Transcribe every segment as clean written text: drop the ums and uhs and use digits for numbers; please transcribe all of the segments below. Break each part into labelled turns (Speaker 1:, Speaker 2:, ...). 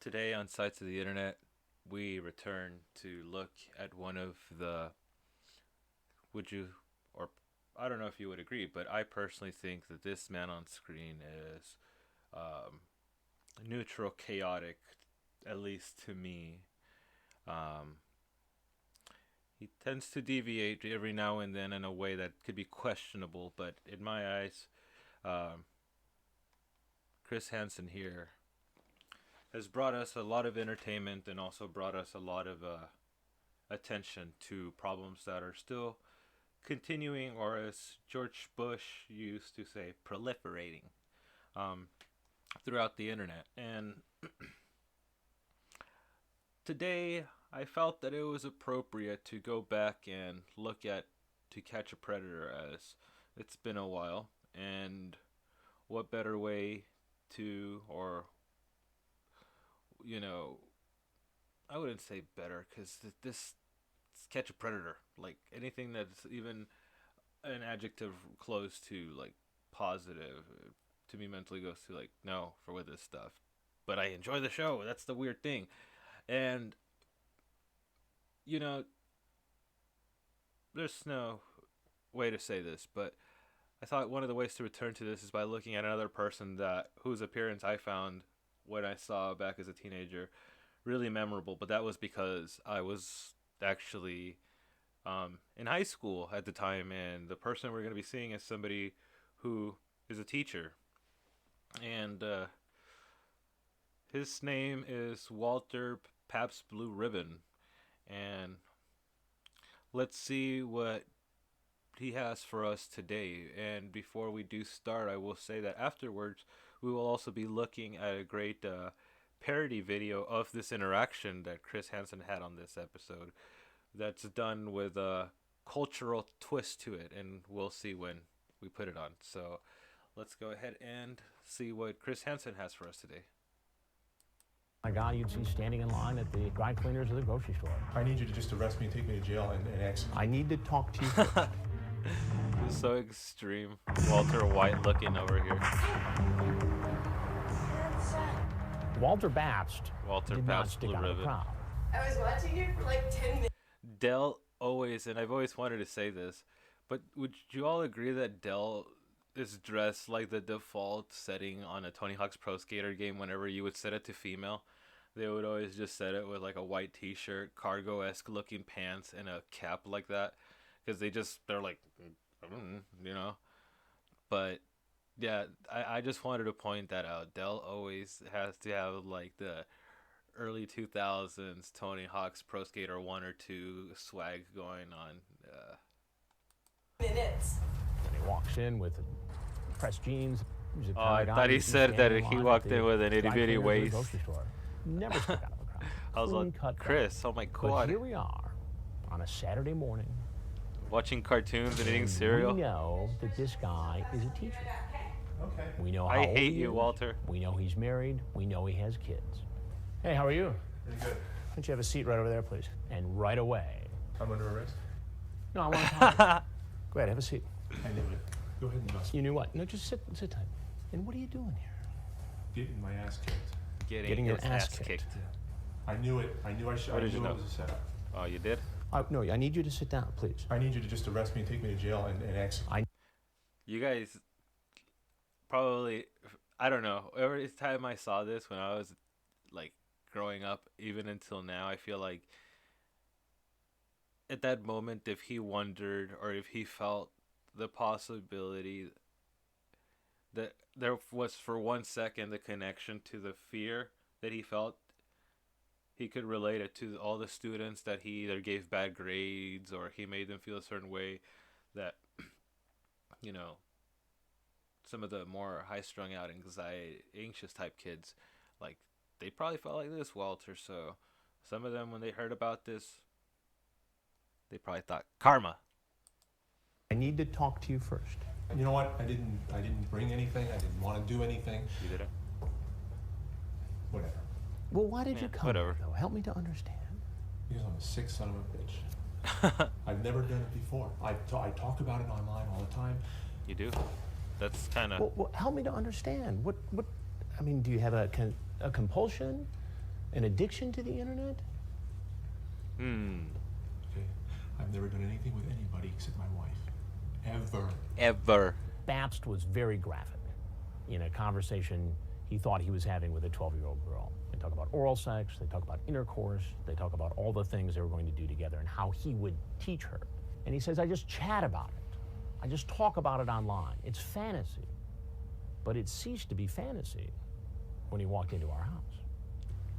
Speaker 1: Today on Sites of the Internet, we return to look at one of the. Would you, or I don't know if you would agree, but I personally think that this man on screen is neutral, chaotic, at least to me. Um, he tends to deviate every now and then in a way that could be questionable, but in my eyes, um, Chris Hansen here has brought us a lot of entertainment and also brought us a lot of attention to problems that are still continuing, or as George Bush used to say, proliferating um, throughout the internet. And today, I felt that it was appropriate to go back and look at To Catch a Predator, as it's been a while, and what better way to, or I wouldn't say better, because this Catch a Predator, like anything that's even an adjective close to like positive, to me mentally goes to like no for with this stuff. But I enjoy the show. That's the weird thing, and you know, there's no way to say this, but I thought one of the ways to return to this is by looking at another person that whose appearance I found when I saw back as a teenager really memorable. But that was because I was actually in high school at the time, and the person we're going to be seeing is somebody who is a teacher, and his name is Walter Pabst Blue Ribbon. And let's see what he has for us today. And before we do start, I will say that afterwards we will also be looking at a great parody video of this interaction that Chris Hansen had on this episode, that's done with a cultural twist to it, and we'll see when we put it on. So let's go ahead and see what Chris Hansen has for us today.
Speaker 2: My God, you'd see standing in line at the dry cleaners of the grocery store.
Speaker 3: I need you to just arrest me and take me to jail and execute.
Speaker 2: I need to talk to you first.
Speaker 1: This is so extreme. Walter White looking over here.
Speaker 2: Walter Pabst
Speaker 1: Walter
Speaker 2: did not
Speaker 1: Pabst
Speaker 2: stick
Speaker 1: Blue
Speaker 2: out of the
Speaker 1: Ribbon.
Speaker 2: crowd.
Speaker 4: I was watching it for like 10 minutes.
Speaker 1: Dell always, and I've always wanted to say this, but would you all agree that Dell is dressed like the default setting on a Tony Hawk's Pro Skater game? Whenever you would set it to female, they would always just set it with like a white t-shirt, cargo-esque looking pants, and a cap like that, because they're like, but yeah, I just wanted to point that out. Dell always has to have like the early 2000s Tony Hawk's Pro Skater 1 or 2 swag going on.
Speaker 4: Minutes.
Speaker 2: When he walks in with pressed jeans. He's a
Speaker 1: I
Speaker 2: guy
Speaker 1: thought he
Speaker 2: who's
Speaker 1: said that
Speaker 2: standing in
Speaker 1: he
Speaker 2: line
Speaker 1: walked
Speaker 2: at the
Speaker 1: in with an
Speaker 2: dry
Speaker 1: itty-bitty
Speaker 2: cleaners of the
Speaker 1: waist.
Speaker 2: grocery store. Never stuck out of the crowd.
Speaker 1: I was like,
Speaker 2: Clean-cut
Speaker 1: Chris,
Speaker 2: guy.
Speaker 1: oh my
Speaker 2: But
Speaker 1: god,
Speaker 2: here we are on a Saturday morning.
Speaker 1: watching cartoons and eating
Speaker 2: and
Speaker 1: cereal.
Speaker 2: We know that this guy is a teacher.
Speaker 3: Okay.
Speaker 2: We know how
Speaker 1: I
Speaker 2: old
Speaker 1: hate
Speaker 2: he
Speaker 1: you,
Speaker 2: is.
Speaker 1: Walter.
Speaker 2: We know he's married. We know he has kids. Hey, how are you?
Speaker 3: Pretty good.
Speaker 2: Why don't you have a seat right over there, please? And right away.
Speaker 3: I'm under arrest.
Speaker 2: No, I want to talk to you. Go ahead, have a seat.
Speaker 3: I knew it. Go ahead and bust me.
Speaker 2: You knew what? No, just sit tight. And what are you doing here?
Speaker 3: Getting my ass kicked.
Speaker 1: Getting
Speaker 2: your
Speaker 1: his
Speaker 2: ass
Speaker 1: ass
Speaker 2: kicked.
Speaker 1: kicked.
Speaker 3: I knew it. I knew I should.
Speaker 1: What
Speaker 3: I
Speaker 1: did you
Speaker 3: knew
Speaker 1: know?
Speaker 3: it was a setup.
Speaker 1: Oh, you did?
Speaker 2: No, I need you to sit down, please.
Speaker 3: I need you to just arrest me and take me to jail and execute.
Speaker 1: You guys probably, I don't know, every time I saw this when I was like growing up, even until now, I feel like at that moment, if he wondered or if he felt the possibility that there was for 1 second the connection to the fear that he felt, he could relate it to all the students that he either gave bad grades or he made them feel a certain way, that some of the more high-strung out, anxious type kids, like, they probably felt like this, Walter. So some of them, when they heard about this, they probably thought karma.
Speaker 2: I need to talk to you first.
Speaker 3: You know what? I didn't bring anything. I didn't want to do anything.
Speaker 1: You did it.
Speaker 3: Whatever.
Speaker 2: Well, why did
Speaker 1: Yeah,
Speaker 2: you come
Speaker 1: whatever.
Speaker 2: here, though? Help me to understand.
Speaker 3: Because I'm a sick son of a bitch. I've never done it before. I talk about it online all the time.
Speaker 1: You do? That's kind of...
Speaker 2: Well, help me to understand. What? I mean, do you have a compulsion? An addiction to the internet?
Speaker 3: Okay? I've never done anything with anybody except my wife. Ever.
Speaker 1: Ever.
Speaker 2: Babst was very graphic in a conversation he thought he was having with a 12-year-old girl. They talk about oral sex, they talk about intercourse, they talk about all the things they were going to do together and how he would teach her. And he says, I just chat about it. I just talk about it online. It's fantasy. But it ceased to be fantasy when he walked into our house.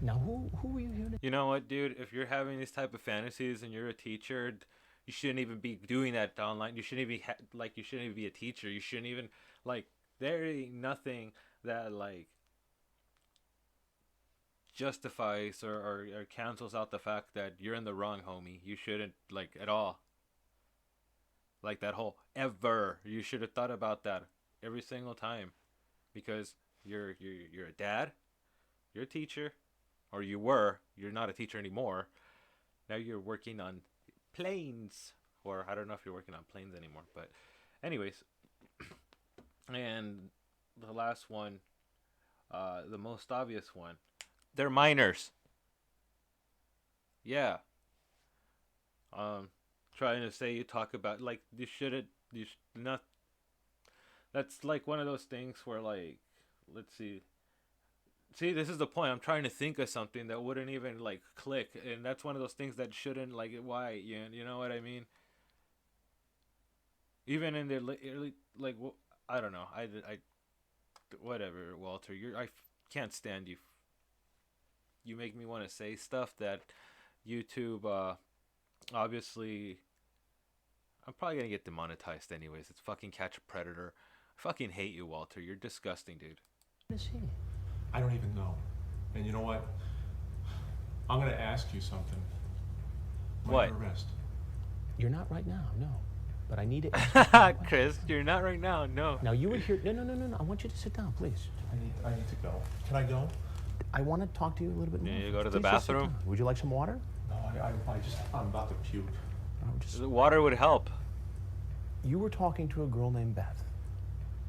Speaker 2: Now, who were you here to?
Speaker 1: You know what, dude? If you're having these type of fantasies and you're a teacher, you shouldn't even be doing that online. You shouldn't even you shouldn't even be a teacher. You shouldn't even there ain't nothing that justifies or cancels out the fact that you're in the wrong, homie. You shouldn't at all. Like that whole ever. You should have thought about that every single time, because you're a dad, you're a teacher, or you were. You're not a teacher anymore. Now you're working on planes, or I don't know if you're working on planes anymore. But, anyways, and the last one, the most obvious one, they're minors. Yeah. Trying to say you talk about you shouldn't. You should not. That's one of those things where let's see. See, this is the point. I'm trying to think of something that wouldn't even click, and that's one of those things that shouldn't why you know what I mean. Even in the early I don't know. I whatever, Walter. I can't stand you. You make me want to say stuff that YouTube obviously. I'm probably gonna get demonetized anyways. It's fucking Catch a Predator. I fucking hate you, Walter. You're disgusting, dude.
Speaker 2: What is he?
Speaker 3: I don't even know. And you know what? I'm gonna ask you something.
Speaker 1: What?
Speaker 3: Arrest.
Speaker 2: You're not right now, no. But I need to.
Speaker 1: Chris, you're not right now. No.
Speaker 2: Now you were here. No. I want you to sit down, please.
Speaker 3: I need to go. Can I go?
Speaker 2: I want to talk to you a little bit more.
Speaker 1: You go to the
Speaker 2: Please just sit
Speaker 1: bathroom?
Speaker 2: down. Would you like some water?
Speaker 3: No, I'm about to puke.
Speaker 1: The water would help.
Speaker 2: You were talking to a girl named Beth.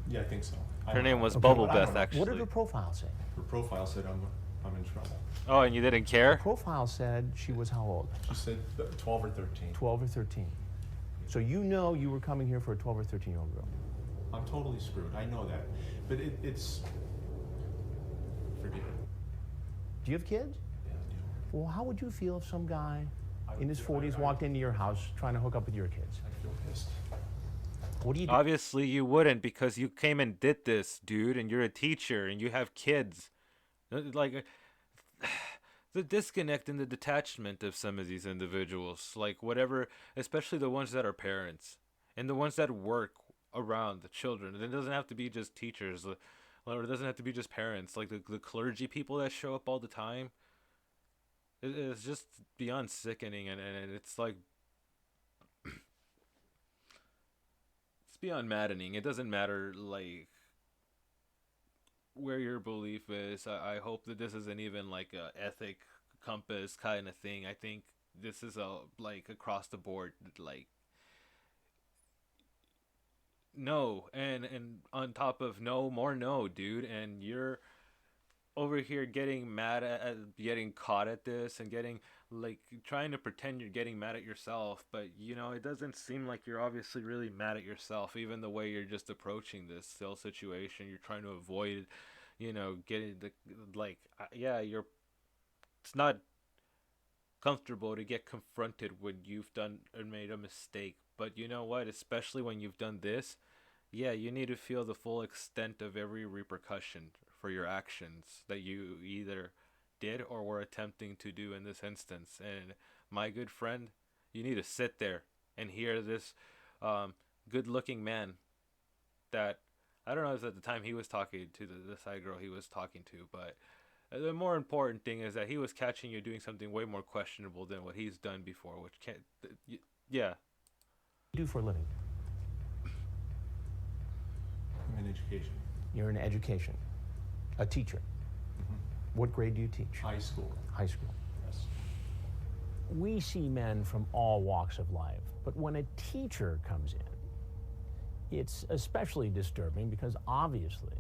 Speaker 3: Yeah, I think so.
Speaker 1: Her name was
Speaker 2: Okay,
Speaker 1: Bubble
Speaker 3: but I don't
Speaker 1: Beth,
Speaker 3: know.
Speaker 1: actually.
Speaker 2: What did her profile say?
Speaker 3: Her profile said I'm in trouble.
Speaker 1: Oh, and you didn't care?
Speaker 2: Profile said she was how old?
Speaker 3: She said 12 or 13.
Speaker 2: 12 or 13. So you know you were coming here for a 12 or 13-year-old girl.
Speaker 3: I'm totally screwed. I know that. But it's... Forgive it.
Speaker 2: Do you have kids?
Speaker 3: Yeah, I do.
Speaker 2: Well, how would you feel if some guy
Speaker 3: I
Speaker 2: in his
Speaker 3: would-
Speaker 2: 40s walked into your house trying to hook up with your kids?
Speaker 3: I feel pissed.
Speaker 2: What do you do?
Speaker 1: Obviously, you wouldn't, because you came and did this, dude, and you're a teacher, and you have kids. The disconnect and the detachment of some of these individuals, whatever, especially the ones that are parents, and the ones that work around the children. It doesn't have to be just teachers, or it doesn't have to be just parents, the clergy people that show up all the time. It's just beyond sickening, and it's it's beyond maddening. It doesn't matter where your belief is. I hope that this isn't even a ethic compass kind of thing. I think this is across the board, no, and on top of no, more no, dude. And you're over here getting mad at getting caught at this, and getting trying to pretend you're getting mad at yourself, but it doesn't seem like you're obviously really mad at yourself. Even the way you're just approaching this whole situation, you're trying to avoid getting you're it's not comfortable to get confronted when you've done or made a mistake. But you know what, especially when you've done this, you need to feel the full extent of every repercussion for your actions that you either did or were attempting to do in this instance. And my good friend, you need to sit there and hear this good-looking man that, I don't know if at the time he was talking to the side girl he was talking to, but the more important thing is that he was catching you doing something way more questionable than what he's done before, which can't, yeah.
Speaker 2: What do you do for a living?
Speaker 3: I'm in education.
Speaker 2: You're in education. A teacher. What grade do you teach?
Speaker 3: High school.
Speaker 2: High school.
Speaker 3: Yes.
Speaker 2: We see men from all walks of life, but when a teacher comes in, it's especially disturbing because obviously...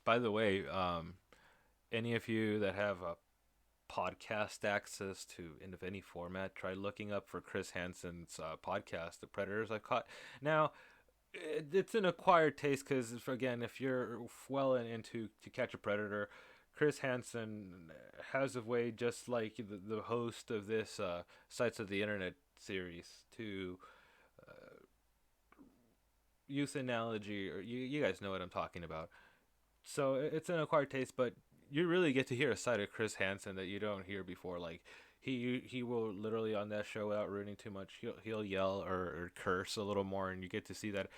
Speaker 1: By the way, any of you that have podcast access to in of any format, try looking up for Chris Hansen's podcast, The Predators I've Caught. Now, it's an acquired taste because, again, if you're well into To Catch a Predator, Chris Hansen has a way, just like the host of this Sites of the Internet series, to use analogy, or you guys know what I'm talking about. So it's an acquired taste, but you really get to hear a side of Chris Hansen that you don't hear before. Like he will literally on that show, without ruining too much, he'll yell or curse a little more, and you get to see that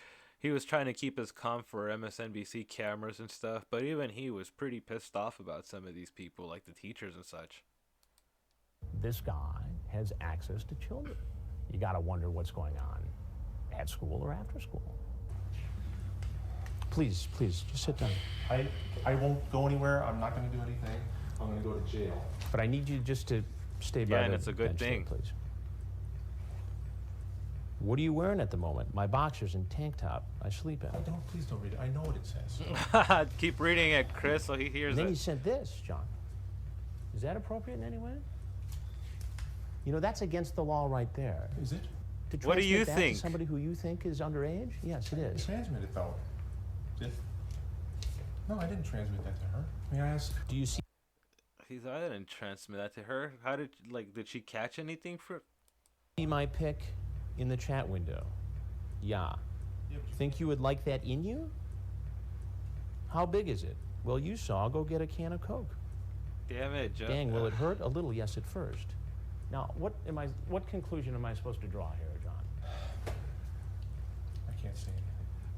Speaker 1: he was trying to keep his calm for MSNBC cameras and stuff. But even he was pretty pissed off about some of these people, like the teachers and such.
Speaker 2: This guy has access to children. You got to wonder what's going on at school or after school. Please, just sit down.
Speaker 3: I won't go anywhere. I'm not going to do anything. I'm going to go to jail.
Speaker 2: But I need you just to stay by
Speaker 1: Yeah,
Speaker 2: the
Speaker 1: and it's a good
Speaker 2: bench there,
Speaker 1: thing.
Speaker 2: please. What are you wearing at the moment? My boxers and tank top. I sleep in.
Speaker 3: Please don't read it. I know what it says.
Speaker 1: Keep reading it, Chris, so he hears
Speaker 2: And then
Speaker 1: it.
Speaker 2: you sent this, John. Is that appropriate in any way? You know, that's against the law right there.
Speaker 3: Is it?
Speaker 2: To
Speaker 1: What do you
Speaker 2: transmit that
Speaker 1: think?
Speaker 2: to somebody who you think is underage? Yes, it is.
Speaker 3: Transmit it though. No, I didn't transmit that to her. May I ask?
Speaker 2: Do you see
Speaker 1: I didn't transmit that to her. How did she catch anything for?
Speaker 2: my pic in the chat window? Yeah. Think you would like that in you? How big is it? Well, you saw. Go get a can of Coke.
Speaker 1: Damn it, Jeff.
Speaker 2: Dang, will it hurt? A little, yes, at first. Now, what conclusion am I supposed to draw here, John?
Speaker 3: I can't say anything.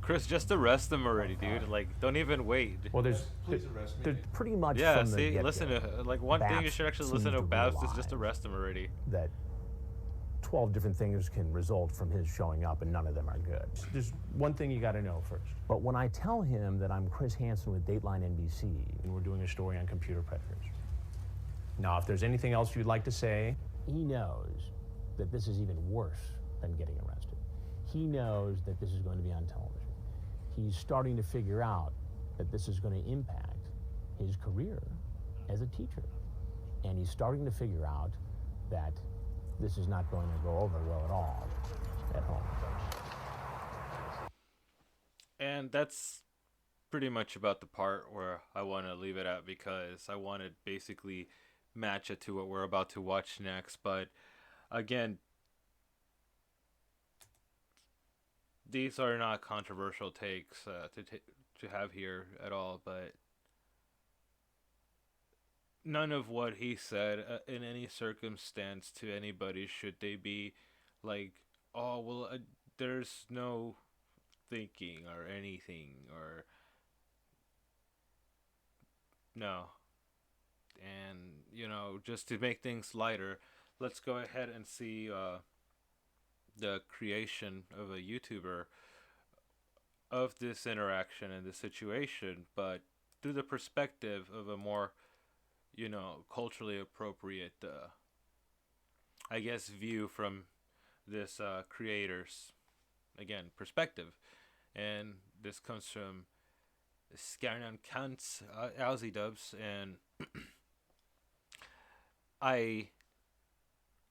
Speaker 1: Chris, just arrest them already, dude. Like, don't even wait.
Speaker 2: Well,
Speaker 3: Please arrest me.
Speaker 2: there's pretty much
Speaker 1: Yeah,
Speaker 2: from the
Speaker 1: see,
Speaker 2: get-go
Speaker 1: listen to one thing you
Speaker 2: Babs
Speaker 1: should actually
Speaker 2: seems
Speaker 1: listen to
Speaker 2: to
Speaker 1: Babs is
Speaker 2: realize
Speaker 1: just arrest them already.
Speaker 2: that 12 different things can result from his showing up, and none of them are good. There's one thing you got to know first. But when I tell him that I'm Chris Hansen with Dateline NBC, and we're doing a story on computer predators. Now, if there's anything else you'd like to say, he knows that this is even worse than getting arrested. He knows that this is going to be on television. He's starting to figure out that this is going to impact his career as a teacher. And he's starting to figure out that this is not going to go over well at all at home.
Speaker 1: And that's pretty much about the part where I want to leave it at, because I want to basically match it to what we're about to watch next. But again, these are not controversial takes to have here at all, but none of what he said in any circumstance to anybody should they be like, oh, well, there's no thinking or anything, or no. And, you know, just to make things lighter, let's go ahead and see the creation of a YouTuber of this interaction and this situation, but through the perspective of a more, you know, culturally appropriate, I guess, view from this creator's, again, perspective. And this comes from Scarnan Kant's Aussie Dubs, and I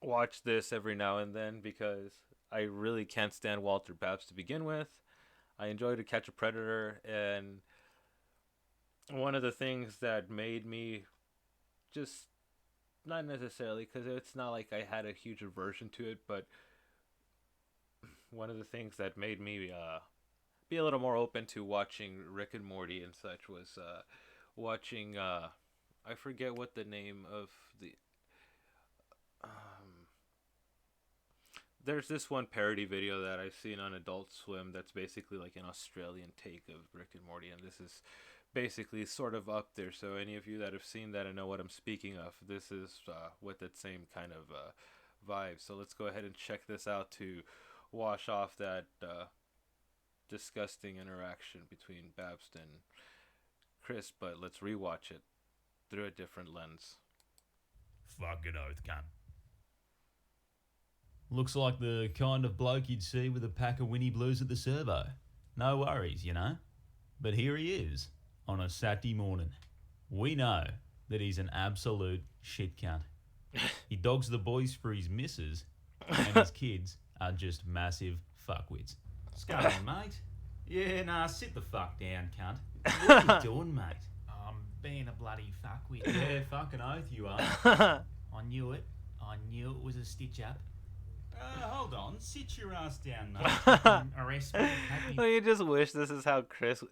Speaker 1: watch this every now and then because I really can't stand Walter Babs to begin with. I enjoy To Catch a Predator, and one of the things that made me just, not necessarily, because it's not like I had a huge aversion to it, but one of the things that made me be a little more open to watching Rick and Morty and such was watching, I forget what the name of the... there's this one parody video that I've seen on Adult Swim that's basically like an Australian take of Rick and Morty, and this is basically sort of up there. So any of you that have seen that and know what I'm speaking of, this is with that same kind of vibe. So let's go ahead and check this out to wash off that disgusting interaction between Babs and Chris, but let's rewatch it through a different lens.
Speaker 5: Fucking oath, cunt. Looks like the kind of bloke you'd see with a pack of Winnie Blues at the servo. No worries, you know. But here he is, on a Saturday morning. We know that he's an absolute shit cunt. He dogs the boys for his missus, and his kids are just massive fuckwits. What's going on, mate? Yeah, nah, sit the fuck down, cunt. What are you doing, mate?
Speaker 2: I'm being a bloody fuckwit.
Speaker 5: Yeah, fucking oath you are.
Speaker 2: I knew it. I knew it was a stitch up.
Speaker 5: Hold on, sit your ass down, mate.
Speaker 2: Arrest me. Take me
Speaker 1: You just wish this is how Chris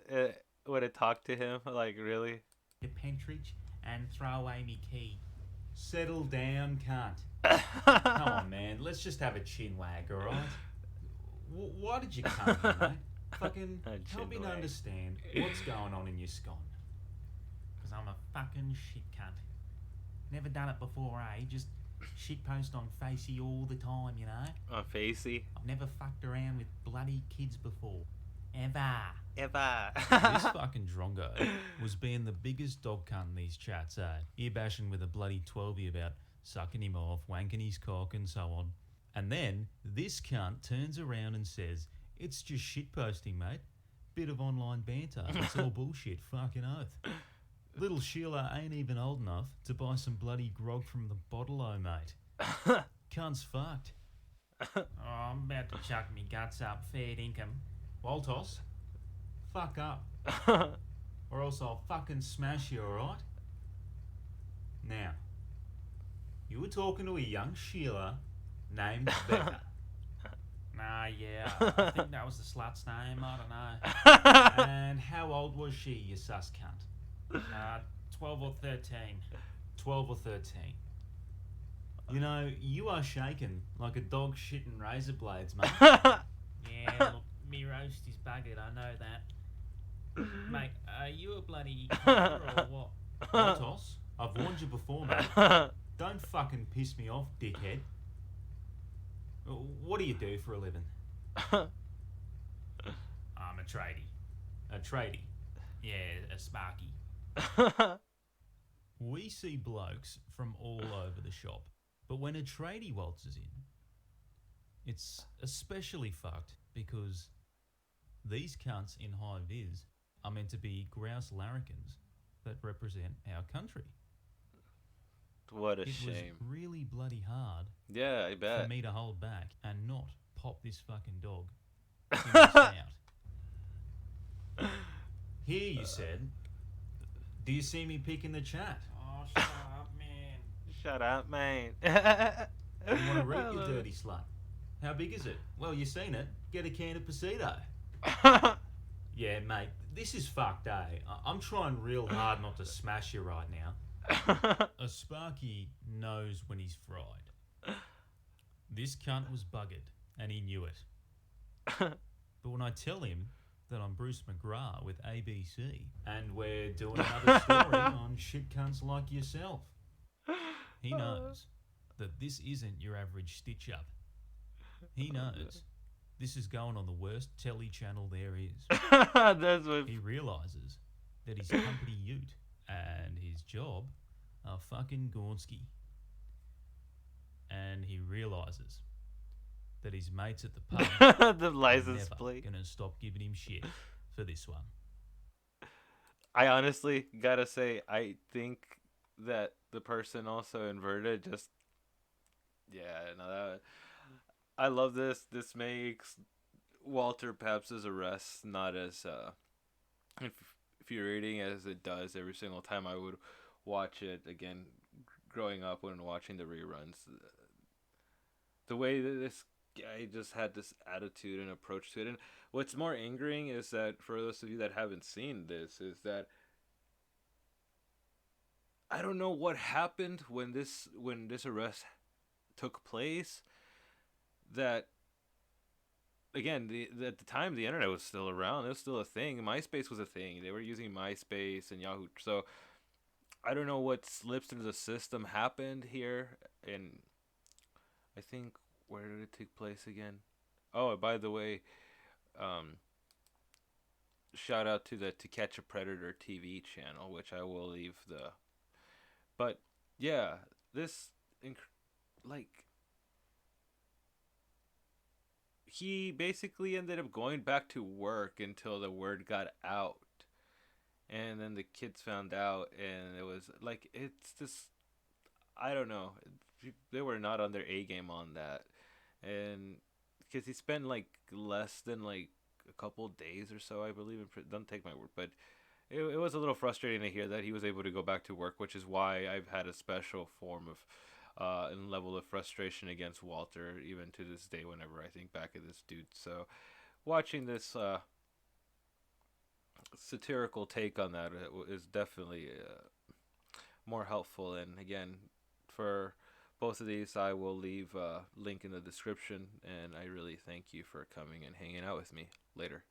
Speaker 1: would have talked to him. Like, really?
Speaker 2: to Pentridge and throw away me key.
Speaker 5: Settle down, cunt. Come on, man. Let's just have a chin wag, alright? Why did you come here, mate? Fucking
Speaker 1: A
Speaker 5: help me
Speaker 1: chin
Speaker 5: to
Speaker 1: wag.
Speaker 5: understand what's going on in your scone.
Speaker 2: Because I'm a fucking shit cunt. Never done it before, eh? Just shitpost on Facey all the time, you know?
Speaker 1: On Facey.
Speaker 2: I've never fucked around with bloody kids before. Ever.
Speaker 1: Eva.
Speaker 5: This fucking drongo was being the biggest dog cunt in these chats, eh? Ear bashing with a bloody 12-y about sucking him off, wanking his cock, and so on. And then this cunt turns around and says, "It's just shitposting, mate. Bit of online banter. It's all bullshit, fucking oath. Little Sheila ain't even old enough to buy some bloody grog from the bottle-o, mate. Cunt's fucked."
Speaker 2: Oh, I'm about to chuck me guts up. Fair income.
Speaker 5: Waltos, fuck up. Or else I'll fucking smash you, alright? Now, you were talking to a young Sheila named Becca.
Speaker 2: Nah, yeah. I think that was the slut's name. I don't know.
Speaker 5: And how old was she, you sus cunt?
Speaker 2: 12 or 13.
Speaker 5: 12 or 13. You know, you are shaken like a dog shitting razor blades, mate.
Speaker 2: Yeah, look, me roast is buggered. I know that. Mate, are you a bloody cunt or what?
Speaker 5: Waltos, I've warned you before, mate. Don't fucking piss me off, dickhead. What do you do for a living?
Speaker 2: I'm a tradie.
Speaker 5: A tradie.
Speaker 2: Yeah, a sparky.
Speaker 5: We see blokes from all over the shop, but when a tradie waltzes in, it's especially fucked because these cunts in high vis are meant to be grouse larrikins that represent our country.
Speaker 1: What a
Speaker 5: It
Speaker 1: shame.
Speaker 5: was really bloody hard
Speaker 1: Yeah, I
Speaker 5: for
Speaker 1: bet.
Speaker 5: me to hold back and not pop this fucking dog in the snout. Here, you said. Do you see me picking the chat?
Speaker 2: Oh, shut up, man.
Speaker 1: Shut up, man.
Speaker 5: You want to read, you dirty slut? How big is it? Well, you seen it. Get a can of Pasito. Yeah, mate, this is fucked, eh? I'm trying real hard not to smash you right now. A Sparky knows when he's fried. This cunt was buggered, and he knew it. But when I tell him that I'm Bruce McGrath with ABC, and we're doing another story on shit cunts like yourself, he knows that this isn't your average stitch-up. He knows this is going on the worst telly channel there is.
Speaker 1: That's what.
Speaker 5: He realises that his company ute and his job are fucking Gornsky. And he realises that his mates at the pub
Speaker 1: The
Speaker 5: are
Speaker 1: license
Speaker 5: never
Speaker 1: plate.
Speaker 5: gonna stop giving him shit for this one.
Speaker 1: I honestly gotta say, I think that the person also inverted. Just yeah, no, I love this. This makes Walter Papps's arrest not as infuriating as it does every single time I would watch it again. Growing up when watching the reruns, the way that this guy just had this attitude and approach to it, and what's more angering is that for those of you that haven't seen this, is that I don't know what happened when this arrest took place. That again, at the time the internet was still around. It was still a thing. MySpace was a thing. They were using MySpace and Yahoo. So I don't know what slips into the system happened here. And I think, where did it take place again? Oh, by the way, shout out to the To Catch a Predator TV channel, which I will leave the. But yeah, this he basically ended up going back to work until the word got out. and then the kids found out, and it was like it's just I don't know. They were not on their A game on that, and because he spent like less than like a couple days or so, I believe. Don't take my word, but it was a little frustrating to hear that he was able to go back to work, which is why I've had a special form of and level of frustration against Walter, even to this day, whenever I think back of this dude. So, watching this satirical take on that is definitely more helpful. And again, for both of these, I will leave a link in the description. And I really thank you for coming and hanging out with me. Later.